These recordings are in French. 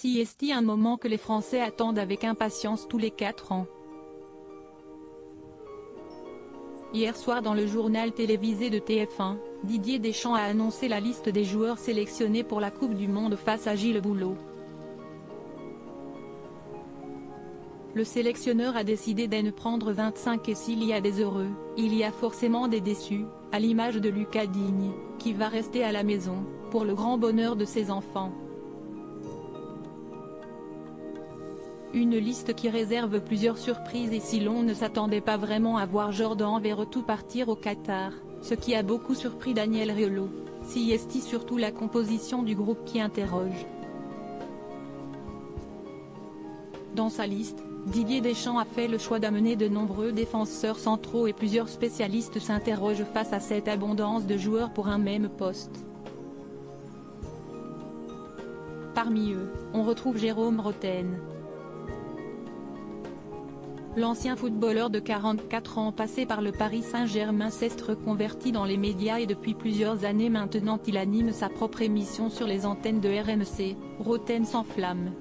CST, un moment que les Français attendent avec impatience tous les 4 ans. Hier soir, dans le journal télévisé de TF1, Didier Deschamps a annoncé la liste des joueurs sélectionnés pour la Coupe du Monde face à Gilles Boulot. Le sélectionneur a décidé d'en prendre 25 et s'il y a des heureux, il y a forcément des déçus, à l'image de Lucas Digne, qui va rester à la maison, pour le grand bonheur de ses enfants. Une liste qui réserve plusieurs surprises et si l'on ne s'attendait pas vraiment à voir Jordan Verretou partir au Qatar, ce qui a beaucoup surpris Daniel Riolo, CST, surtout la composition du groupe qui interroge. Dans sa liste, Didier Deschamps a fait le choix d'amener de nombreux défenseurs centraux et plusieurs spécialistes s'interrogent face à cette abondance de joueurs pour un même poste. Parmi eux, on retrouve Jérôme Rotten. L'ancien footballeur de 44 ans passé par le Paris Saint-Germain s'est reconverti dans les médias et depuis plusieurs années maintenant il anime sa propre émission sur les antennes de RMC, Rotten s'enflamme.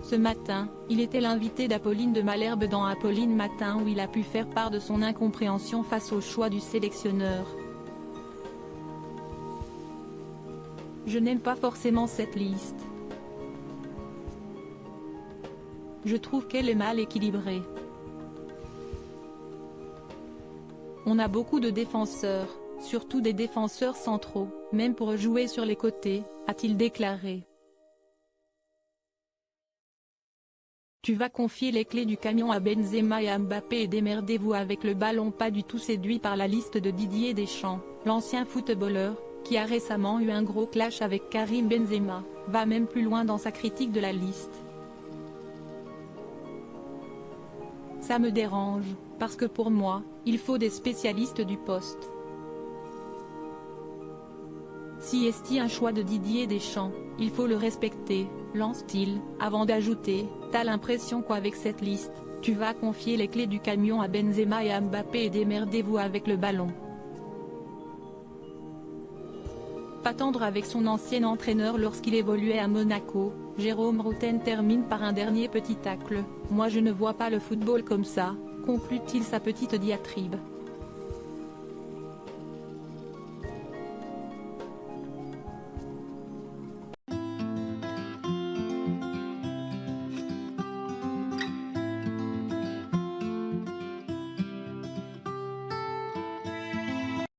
Ce matin, il était l'invité d'Apolline de Malherbe dans Apolline Matin où il a pu faire part de son incompréhension face au choix du sélectionneur. Je n'aime pas forcément cette liste. Je trouve qu'elle est mal équilibrée. On a beaucoup de défenseurs, surtout des défenseurs centraux, même pour jouer sur les côtés, a-t-il déclaré. Tu vas confier les clés du camion à Benzema et à Mbappé et démerdez-vous avec le ballon. Pas du tout séduit par la liste de Didier Deschamps, l'ancien footballeur, qui a récemment eu un gros clash avec Karim Benzema, va même plus loin dans sa critique de la liste. Ça me dérange, parce que pour moi, il faut des spécialistes du poste. Si est-il un choix de Didier Deschamps, il faut le respecter, lance-t-il, avant d'ajouter, t'as l'impression qu'avec cette liste, tu vas confier les clés du camion à Benzema et à Mbappé et démerdez-vous avec le ballon. Pas tendre avec son ancien entraîneur lorsqu'il évoluait à Monaco, Jérôme Rotten termine par un dernier petit tacle. Moi je ne vois pas le football comme ça, conclut-il sa petite diatribe.